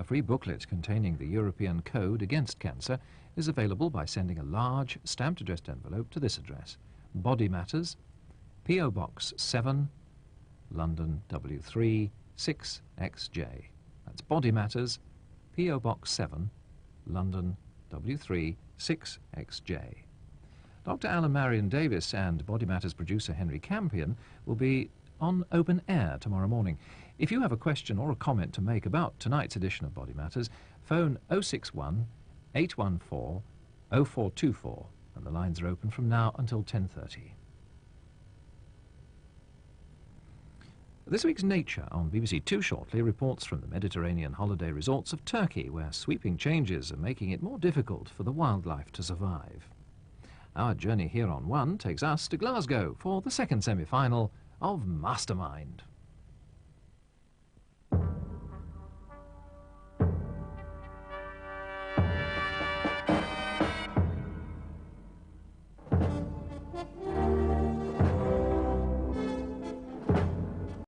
A free booklet containing the European Code Against Cancer is available by sending a large stamped addressed envelope to this address: Boddymatters, P.O. Box 7, London W3 6XJ. That's Boddymatters, P.O. Box 7, London W3 6XJ. Dr. Alan Marion Davis and Boddymatters producer Henry Campion will be on open air tomorrow morning. If you have a question or a comment to make about tonight's edition of Boddymatters, phone 061 814 0424 and the lines are open from now until 10:30. This week's Nature on BBC2 shortly reports from the Mediterranean holiday resorts of Turkey, where sweeping changes are making it more difficult for the wildlife to survive. Our journey here on One takes us to Glasgow for the second semi-final of Mastermind.